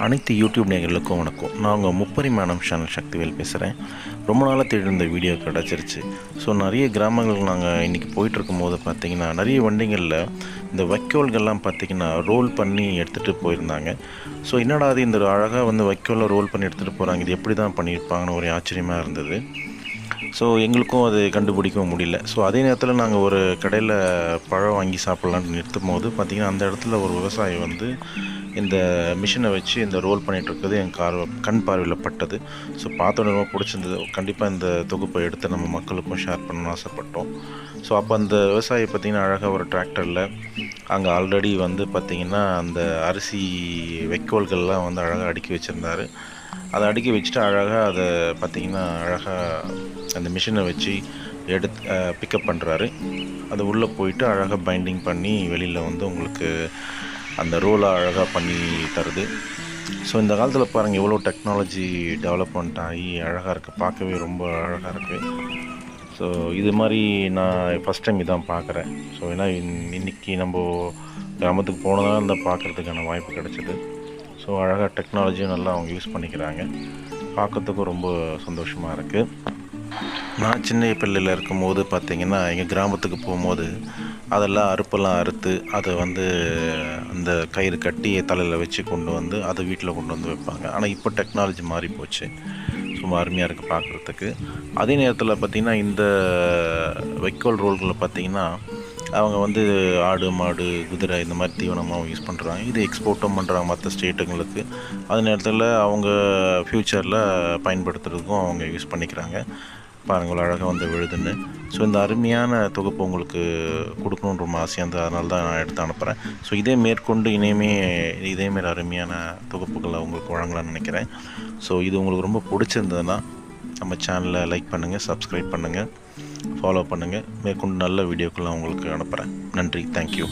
அனைத்து யூடியூப் நேயர்களுக்கும் வணக்கம். நான் உங்கள் முப்பரிமாணம் சேனல் சக்திவேல் பேசுகிறேன். ரொம்ப நாளாக தேடி இருந்த வீடியோ கிடச்சிருச்சு. ஸோ நிறைய கிராமங்களுக்கு நாங்கள் இன்றைக்கி போயிட்டுருக்கும் போது பார்த்திங்கன்னா நிறைய வண்டிகளில் இந்த வைக்கோல்கள்லாம் பார்த்திங்கன்னா ரோல் பண்ணி எடுத்துகிட்டு போயிருந்தாங்க. ஸோ என்னடா அது இந்த அழகாக வைக்கோலில் ரோல் பண்ணி எடுத்துகிட்டு போகிறாங்க, இது எப்படி தான் பண்ணியிருப்பாங்கன்னு ஒரு ஆச்சரியமாக இருந்தது. ஸோ எங்களுக்கும் அது கண்டுபிடிக்கவும் முடியல. ஸோ அதே நேரத்தில் நாங்கள் ஒரு கடையில் பழம் வாங்கி சாப்பிட்லான்னு நிறுத்தும் போது பார்த்திங்கன்னா அந்த இடத்துல ஒரு விவசாயி இந்த மிஷினை வச்சு இந்த ரோல் பண்ணிகிட்ருக்கிறது என் கண் பார்வையில் பட்டது. ஸோ பார்த்தோன்னே ரொம்ப பிடிச்சிருந்தது. கண்டிப்பாக இந்த தொகுப்பை எடுத்து நம்ம மக்களுக்கும் ஷேர் பண்ணணும்னு ஆசைப்பட்டோம். ஸோ அப்போ அந்த விவசாயி பார்த்திங்கன்னா அழகாக ஒரு டிராக்டரில் அங்கே ஆல்ரெடி பார்த்திங்கன்னா அந்த அரிசி வைக்கோல்கள்லாம் அழகாக அடுக்கி வச்சுருந்தார். அதை அடுக்கி வச்சுட்டு அழகாக அதை பார்த்திங்கன்னா அழகாக அந்த மிஷினை வச்சு பிக்கப் பண்ணுறாரு. அது உள்ளே போயிட்டு அழகாக பைண்டிங் பண்ணி வெளியில் உங்களுக்கு அந்த ரோலை அழகாக பண்ணி தருது. ஸோ இந்த காலத்தில் பாருங்கள் எவ்வளோ டெக்னாலஜி டெவலப்மெண்ட் ஆகி அழகாக இருக்குது, பார்க்கவே ரொம்ப அழகாக இருக்குது. ஸோ இது மாதிரி நான் ஃபஸ்ட் டைம் இதான் பார்க்குறேன். ஸோ ஏன்னா இன்றைக்கி நம்ம கிராமத்துக்கு போனதால் இந்த பார்க்குறதுக்கான வாய்ப்பு கிடச்சிது. ஸோ அழகாக டெக்னாலஜியும் நல்லா அவங்க யூஸ் பண்ணிக்கிறாங்க, பார்க்கறதுக்கும் ரொம்ப சந்தோஷமாக இருக்குது. நான் சின்ன பிள்ளையில் இருக்கும்போது பார்த்திங்கன்னா எங்கள் கிராமத்துக்கு போகும்போது அதெல்லாம் அறுப்பெல்லாம் அறுத்து அதை அந்த கயிறு கட்டி தலையில் வச்சு கொண்டு அதை வீட்டில் கொண்டு வைப்பாங்க. ஆனால் இப்போ டெக்னாலஜி மாறி போச்சு, ரொம்ப அருமையாக இருக்குது பார்க்குறதுக்கு. அதே நேரத்தில் பார்த்திங்கன்னா இந்த வைக்கோல் ரோல்களில் பார்த்திங்கன்னா அவங்க ஆடு மாடு குதிரை இந்த மாதிரி தீவனமாக யூஸ் பண்ணுறாங்க. இது எக்ஸ்போர்ட்டும் பண்ணுறாங்க மற்ற ஸ்டேட்டுங்களுக்கு. அதே நேரத்தில் அவங்க ஃப்யூச்சரில் பயன்படுத்துகிறதுக்கும் அவங்க யூஸ் பண்ணிக்கிறாங்க. பாருங்கள் அழகாக விழுதுன்னு. ஸோ இந்த அருமையான தொகுப்பு உங்களுக்கு கொடுக்கணுன்னு ரொம்ப ஆசையாக இருந்தது, அதனால தான் நான் எடுத்து அனுப்புகிறேன். ஸோ இதே மேற்கொண்டு இதேமாரி அருமையான தொகுப்புகளை உங்களுக்கு வழங்கலாம்னு நினைக்கிறேன். ஸோ இது உங்களுக்கு ரொம்ப பிடிச்சிருந்ததுன்னா நம்ம சேனலை லைக் பண்ணுங்கள், சப்ஸ்கிரைப் பண்ணுங்கள், ஃபாலோ பண்ணுங்கள். மேற்கொண்டு நல்ல வீடியோக்கெல்லாம் உங்களுக்கு அனுப்புகிறேன். நன்றி, தேங்க்யூ.